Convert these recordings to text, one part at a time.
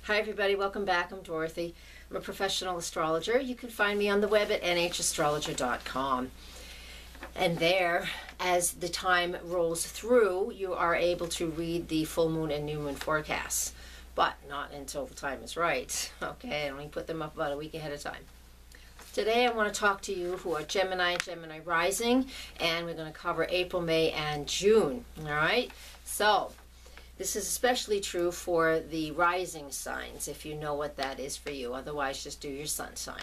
Hi everybody, welcome back. I'm Dorothy. I'm a professional astrologer. You can find me on the web at nhastrologer.com. And there, as the time rolls through, you are able to read the full moon and new moon forecasts. But not until the time is right. Okay, I only put them up about a week ahead of time. Today I want to talk to you who are Gemini, Gemini rising, and we're going to cover April, May, and June. All right? So, this is especially true for the rising signs, if you know what that is for you. Otherwise, just do your sun sign.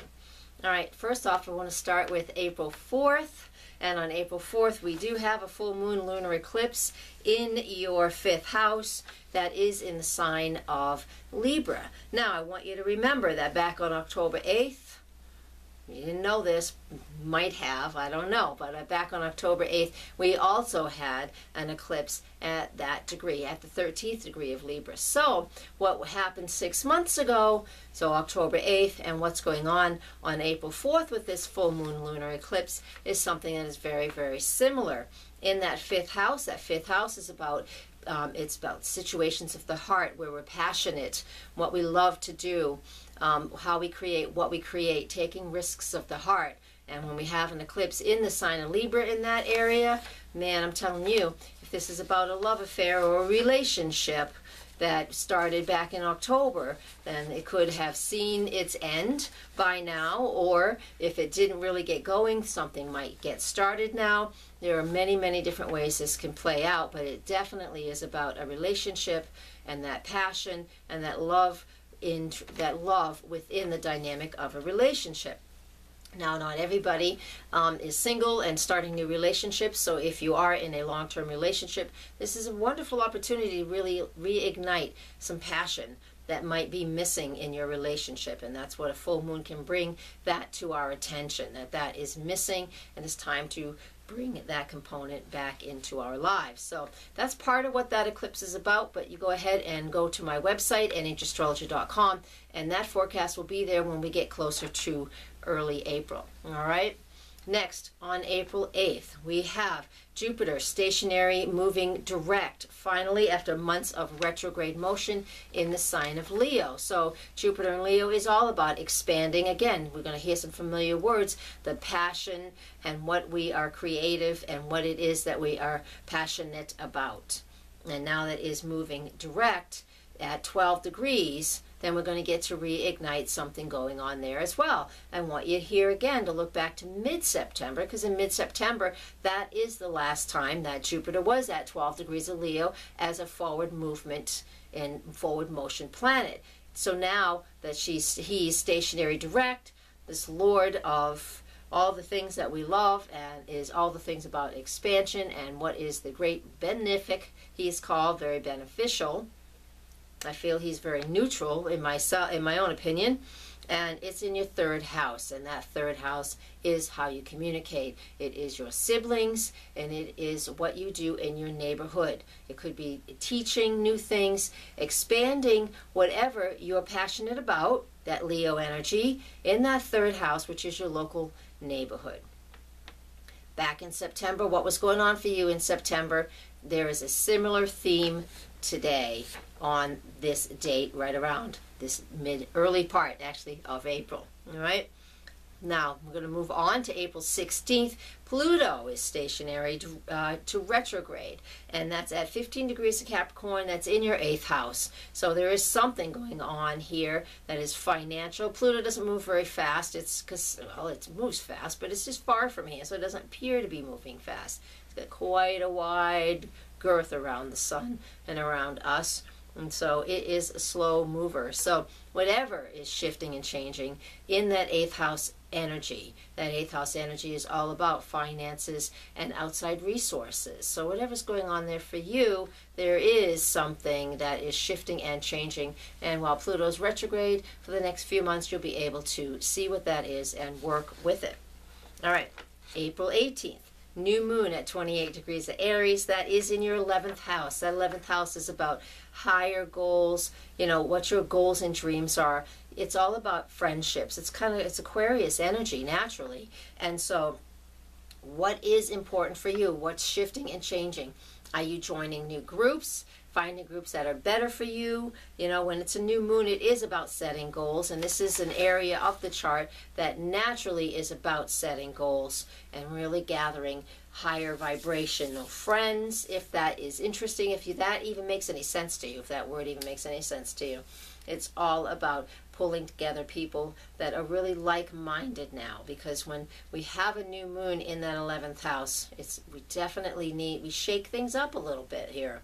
All right, first off, I want to start with April 4th. And on April 4th, we do have a full moon lunar eclipse in your 5th house. That is in the sign of Libra. Now, I want you to remember that back on October 8th, you didn't know this, might have, I don't know, but back on October 8th, we also had an eclipse at that degree, at the 13th degree of Libra. So, what happened 6 months ago, so October 8th, and what's going on April 4th with this full moon lunar eclipse is something that is very, very similar. In that 5th house is about it's about situations of the heart where we're passionate, what we love to do, how we create what we create, taking risks of the heart. And when we have an eclipse in the sign of Libra in that area, man, I'm telling you, if this is about a love affair or a relationship that started back in October, then it could have seen its end by now, or if it didn't really get going, something might get started now. There are many, many different ways this can play out, but it definitely is about a relationship and that passion and that love within the dynamic of a relationship. Now, not everybody is single and starting new relationships, so if you are in a long-term relationship, this is a wonderful opportunity to really reignite some passion that might be missing in your relationship, and that's what a full moon can bring that to our attention, that is missing, and it's time to bring that component back into our lives. So that's part of what that eclipse is about, but you go ahead and go to my website, nhastrologer.com, and that forecast will be there when we get closer to early April. All right? Next, on April 8th, we have Jupiter stationary, moving direct, finally after months of retrograde motion in the sign of Leo. So Jupiter in Leo is all about expanding. Again, we're going to hear some familiar words, the passion and what we are creative and what it is that we are passionate about. And now that is moving direct at 12 degrees, then we're going to get to reignite something going on there as well. I want you here again to look back to mid-September, because in mid-September, that is the last time that Jupiter was at 12 degrees of Leo as a forward movement and forward motion planet. So now that he's stationary direct, this Lord of all the things that we love and is all the things about expansion and what is the great benefic, he's called, very beneficial. I feel he's very neutral in my own opinion, and it's in your 3rd house, and that 3rd house is how you communicate. It is your siblings, and it is what you do in your neighborhood. It could be teaching new things, expanding whatever you're passionate about, that Leo energy, in that 3rd house, which is your local neighborhood. Back in September, what was going on for you in September? There is a similar theme today on this date right around this early part actually of April. All right, now we're going to move on to April 16th. Pluto is stationary to retrograde, and that's at 15 degrees of Capricorn. That's in your 8th house. So there is something going on here that is financial. Pluto doesn't move very fast. It's because, well, it moves fast, but it's just far from here, so it doesn't appear to be moving fast. It's got quite a wide girth around the sun and around us, and so it is a slow mover. So whatever is shifting and changing in that 8th house energy, that 8th house energy is all about finances and outside resources. So whatever's going on there for you, there is something that is shifting and changing, and while Pluto's retrograde for the next few months, you'll be able to see what that is and work with it. All right, April 18th. New moon at 28 degrees of Aries. That is in your 11th house. That 11th house is about higher goals, you know, what your goals and dreams are. It's all about friendships. It's Aquarius energy naturally. And so what is important for you? What's shifting and changing? Are you joining new groups? finding groups that are better for you. You know, when it's a new moon, it is about setting goals, and this is an area of the chart that naturally is about setting goals and really gathering higher vibrational friends, if that is interesting, if that even makes any sense to you, if that word even makes any sense to you. It's all about pulling together people that are really like-minded now, because when we have a new moon in that 11th house, we definitely we shake things up a little bit here.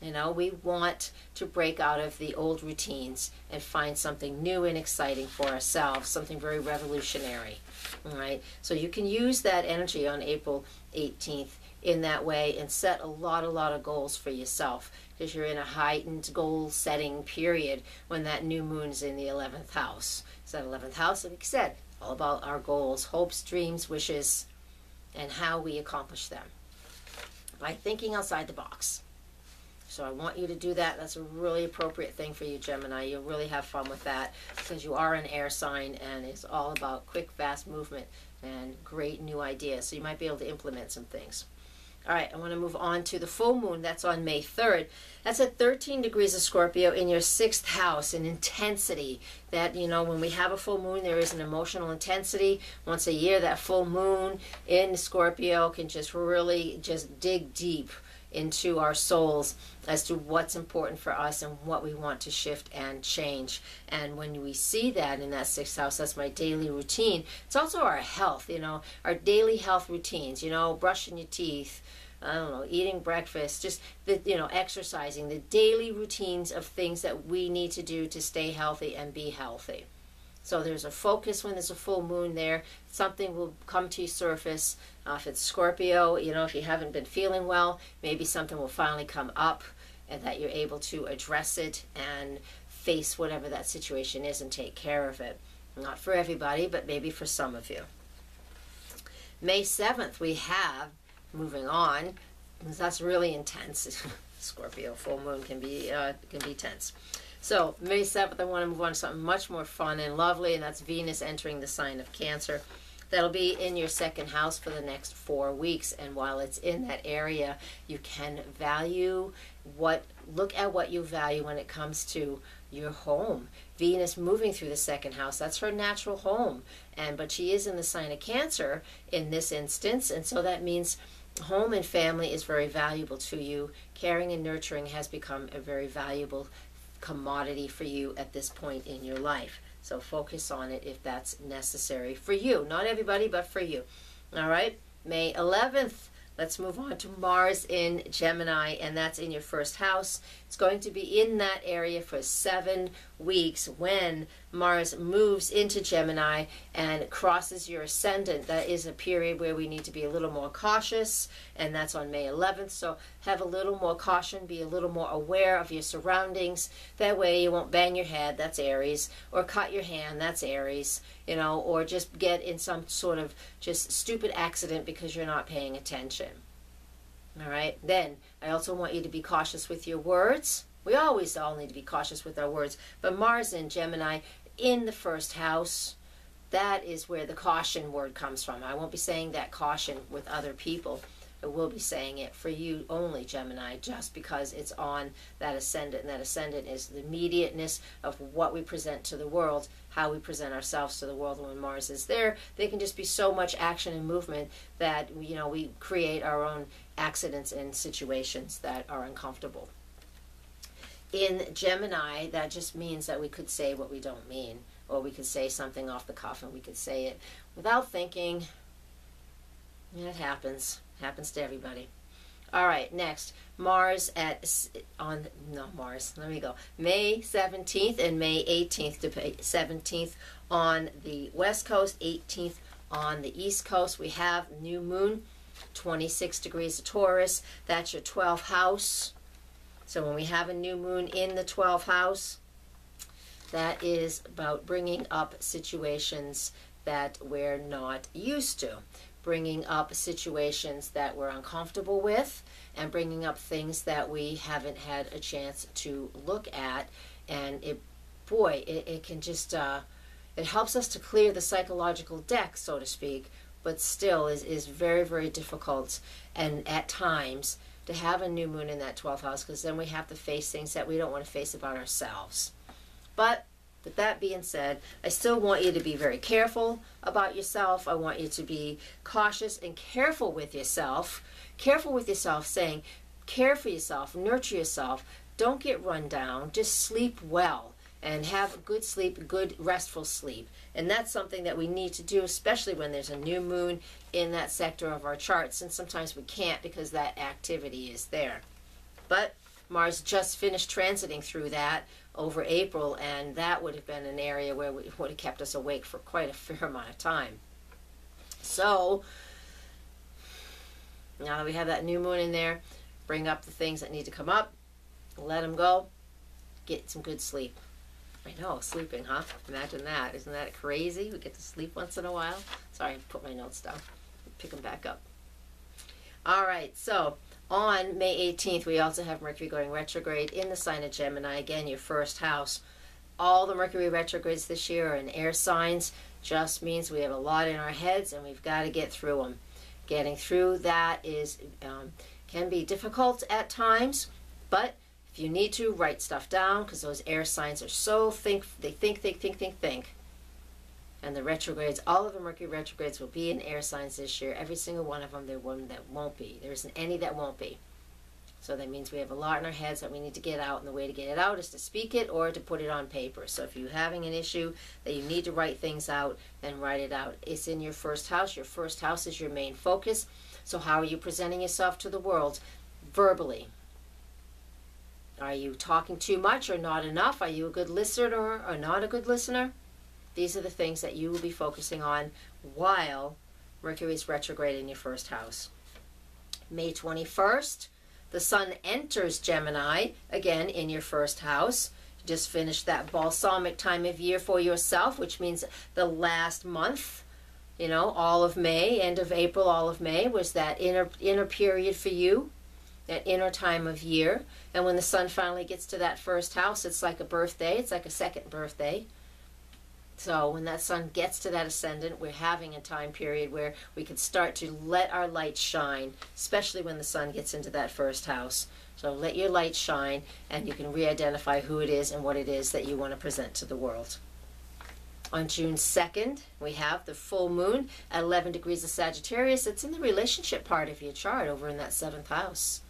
You know, we want to break out of the old routines and find something new and exciting for ourselves, something very revolutionary. All right, so you can use that energy on April 18th in that way and set a lot of goals for yourself, because you're in a heightened goal setting period when that new moon is in the 11th house. So that 11th house, like I said, all about our goals, hopes, dreams, wishes, and how we accomplish them by thinking outside the box. So I want you to do that. That's a really appropriate thing for you, Gemini. You'll really have fun with that because you are an air sign, and it's all about quick, fast movement and great new ideas. So you might be able to implement some things. All right, I want to move on to the full moon. That's on May 3rd. That's at 13 degrees of Scorpio in your 6th house, an intensity that, you know, when we have a full moon, there is an emotional intensity. Once a year, that full moon in Scorpio can just really just dig deep into our souls as to what's important for us and what we want to shift and change. And when we see that in that 6th house, that's my daily routine. It's also our health, you know, our daily health routines, you know, brushing your teeth, I don't know, eating breakfast, just the, you know, exercising, the daily routines of things that we need to do to stay healthy and be healthy. So there's a focus when there's a full moon there. Something will come to your surface. If it's Scorpio, you know, if you haven't been feeling well, maybe something will finally come up and that you're able to address it and face whatever that situation is and take care of it. Not for everybody, but maybe for some of you. May 7th, we have, moving on, because that's really intense. Scorpio full moon can be tense. So May 7th, I want to move on to something much more fun and lovely, and that's Venus entering the sign of Cancer. That'll be in your 2nd house for the next 4 weeks, and while it's in that area, you can look at what you value when it comes to your home. Venus moving through the 2nd house, that's her natural home, but she is in the sign of Cancer in this instance, and so that means home and family is very valuable to you. Caring and nurturing has become a very valuable commodity for you at this point in your life. So focus on it if that's necessary for you. Not everybody, but for you. All right, May 11th. Let's move on to Mars in Gemini, and that's in your 1st house. It's going to be in that area for 7 weeks when Mars moves into Gemini and crosses your ascendant. That is a period where we need to be a little more cautious, and that's on May 11th. So have a little more caution, be a little more aware of your surroundings. That way you won't bang your head, that's Aries, or cut your hand, that's Aries, you know, or just get in some sort of just stupid accident because you're not paying attention. All right, then I also want you to be cautious with your words. We always all need to be cautious with our words, but Mars in Gemini in the 1st house, that is where the caution word comes from. I won't be saying that caution with other people. I will be saying it for you only, Gemini, just because it's on that ascendant, and that ascendant is the immediateness of what we present to the world, how we present ourselves to the world. When Mars is there, there can just be so much action and movement that, you know, we create our own accidents and situations that are uncomfortable. In Gemini, that just means that we could say what we don't mean, or we could say something off the cuff and we could say it without thinking. It happens. Happens to everybody. All right, next, Mars May 17th and May 18th to 17th on the West Coast, 18th on the East Coast. We have new moon, 26 degrees of Taurus. That's your 12th house. So when we have a new moon in the 12th house, that is about bringing up situations that we're not used to. Bringing up situations that we're uncomfortable with, and bringing up things that we haven't had a chance to look at. And it can just, it helps us to clear the psychological deck, so to speak, but still is very, very difficult and at times to have a new moon in that 12th house, because then we have to face things that we don't want to face about ourselves. But with that being said, I still want you to be very careful about yourself. I want you to be cautious and careful with yourself. Careful with yourself, saying, care for yourself, nurture yourself. Don't get run down. Just sleep well and have good sleep, good restful sleep. And that's something that we need to do, especially when there's a new moon in that sector of our charts. And sometimes we can't because that activity is there. But Mars just finished transiting through that over April, and that would have been an area where it would have kept us awake for quite a fair amount of time. So, now that we have that new moon in there, bring up the things that need to come up, let them go, get some good sleep. I know, sleeping, huh? Imagine that. Isn't that crazy? We get to sleep once in a while. Sorry, I put my notes down. Pick them back up. All right, so on May 18th, we also have Mercury going retrograde in the sign of Gemini. Again, your first house. All the Mercury retrogrades this year are in air signs. Just means we have a lot in our heads and we've got to get through them. Getting through that is can be difficult at times, but if you need to, write stuff down, because those air signs are so think. And the retrogrades, all of the Mercury retrogrades will be in air signs this year. Every single one of them, there's one that won't be. There isn't any that won't be. So that means we have a lot in our heads that we need to get out, and the way to get it out is to speak it or to put it on paper. So if you're having an issue that you need to write things out, then write it out. It's in your first house. Your first house is your main focus. So how are you presenting yourself to the world? Verbally. Are you talking too much or not enough? Are you a good listener or not a good listener? These are the things that you will be focusing on while Mercury is retrograde in your first house. May 21st, the Sun enters Gemini, again in your first house. You just finished that balsamic time of year for yourself, which means the last month, you know, all of May, end of April, all of May, was that inner period for you. That inner time of year. And when the Sun finally gets to that first house, it's like a birthday. It's like a second birthday. So when that Sun gets to that ascendant, we're having a time period where we can start to let our light shine, especially when the Sun gets into that first house. So let your light shine, and you can re-identify who it is and what it is that you want to present to the world. On June 2nd, we have the full moon at 11 degrees of Sagittarius. It's in the relationship part of your chart over in that 7th house.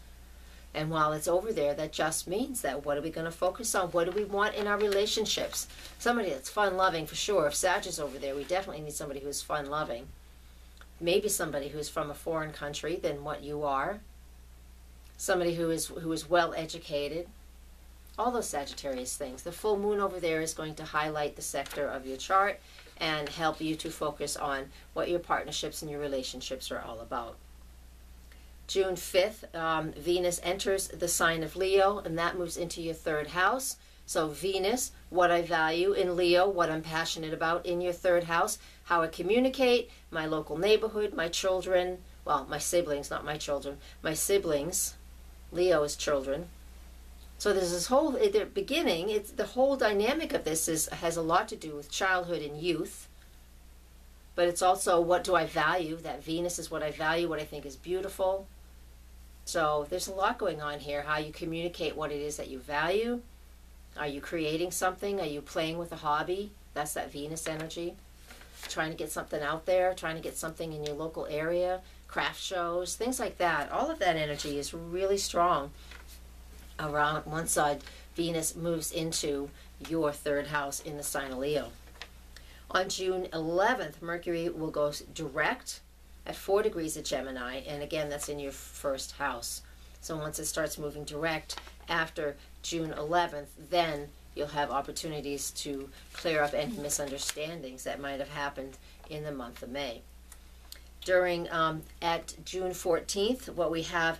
And while it's over there, that just means that what are we going to focus on? What do we want in our relationships? Somebody that's fun-loving for sure. If Sag is over there, we definitely need somebody who's fun-loving. Maybe somebody who's from a foreign country than what you are. Somebody who is well-educated. All those Sagittarius things. The full moon over there is going to highlight the sector of your chart and help you to focus on what your partnerships and your relationships are all about. June 5th, Venus enters the sign of Leo, and that moves into your 3rd house. So Venus, what I value in Leo, what I'm passionate about in your 3rd house, how I communicate, my local neighborhood, my children, well, my siblings, not my children, my siblings, Leo is children. So there's this whole, at the beginning, it's the whole dynamic of this has a lot to do with childhood and youth. But it's also, what do I value? That Venus is what I value, what I think is beautiful. So there's a lot going on here. How you communicate what it is that you value. Are you creating something? Are you playing with a hobby? That's that Venus energy. Trying to get something out there, trying to get something in your local area, craft shows, things like that. All of that energy is really strong around once Venus moves into your 3rd house in the sign of Leo. On June 11th, Mercury will go direct at 4 degrees of Gemini, and again, that's in your 1st house. So once it starts moving direct after June 11th, then you'll have opportunities to clear up any misunderstandings that might have happened in the month of May. At June 14th, what we have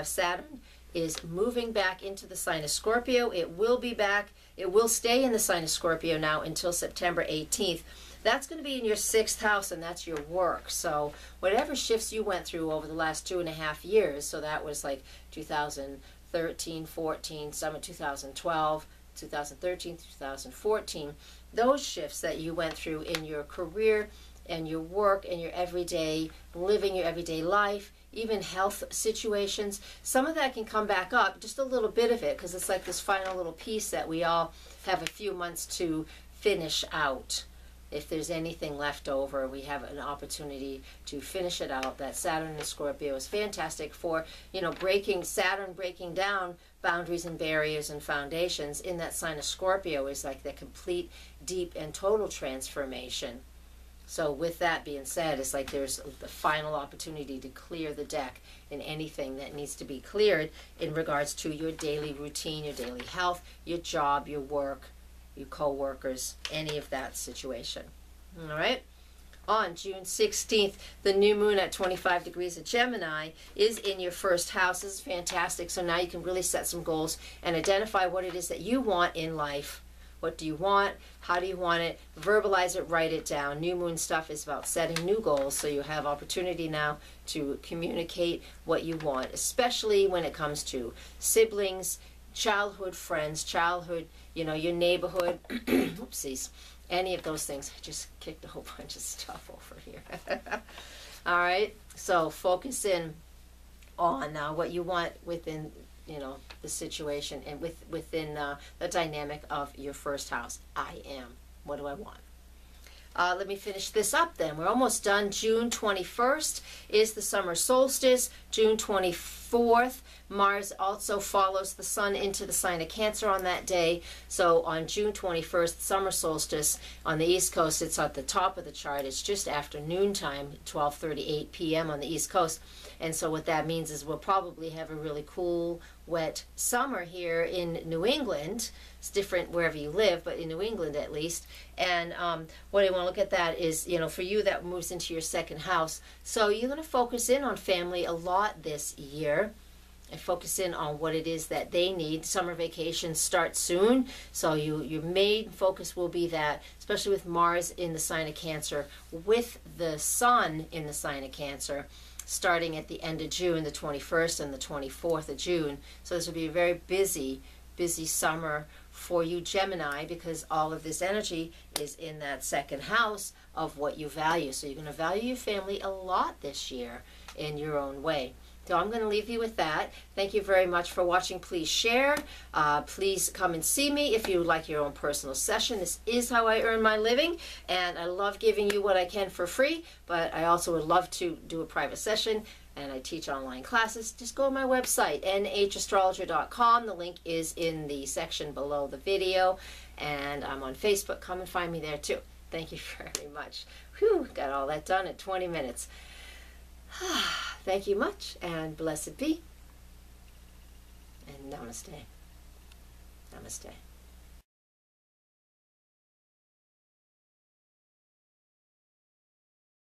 Saturn is moving back into the sign of Scorpio. It will be back. It will stay in the sign of Scorpio now until September 18th. That's going to be in your 6th house, and that's your work. So whatever shifts you went through over the last 2.5 years, so that was like 2013, 14, some of 2012, 2013, 2014, those shifts that you went through in your career and your work and your everyday, living your everyday life, even health situations. Some of that can come back up, just a little bit of it, because it's like this final little piece that we all have a few months to finish out. If there's anything left over, we have an opportunity to finish it out. That Saturn in Scorpio is fantastic for, Saturn breaking down boundaries and barriers and foundations in that sign of Scorpio is like the complete, deep, and total transformation. So with that being said, it's like there's the final opportunity to clear the deck in anything that needs to be cleared in regards to your daily routine, your daily health, your job, your work, your co-workers, any of that situation. All right? On June 16th, the new moon at 25 degrees of Gemini is in your first house. This is fantastic. So now you can really set some goals and identify what it is that you want in life. What do you want? How do you want it? Verbalize it, write it down. New moon stuff is about setting new goals, so you have opportunity now to communicate what you want, especially when it comes to siblings, childhood friends, childhood, your neighborhood, oopsies, any of those things. I just kicked a whole bunch of stuff over here. All right, so focus in on what you want within, the situation and within the dynamic of your first house. I am. What do I want? Let me finish this up then. We're almost done. June 21st is the summer solstice. June 24th, Mars also follows the sun into the sign of Cancer on that day. So on June 21st, summer solstice on the East Coast, it's at the top of the chart. It's just after noontime, 12:38 p.m. on the East Coast. And so what that means is we'll probably have a really cool, wet summer here in New England. It's different wherever you live, but in New England at least. And what I want to look at that is, for you that moves into your second house. So you're going to focus in on family a lot this year and focus in on what it is that they need. Summer vacations start soon, so your main focus will be that, especially with Mars in the sign of Cancer, with the sun in the sign of Cancer, starting at the end of June, the 21st and the 24th of June. So this will be a very busy summer for you, Gemini, because all of this energy is in that second house of what you value. So you're going to value your family a lot this year in your own way. So I'm going to leave you with that. Thank you very much for watching. Please share. Please come and see me if you would like your own personal session. This is how I earn my living, and I love giving you what I can for free, but I also would love to do a private session, and I teach online classes. Just go to my website, nhastrologer.com. The link is in the section below the video, and I'm on Facebook. Come and find me there too. Thank you very much. Whew, got all that done in 20 minutes. Thank you much, and blessed be, and namaste. Namaste.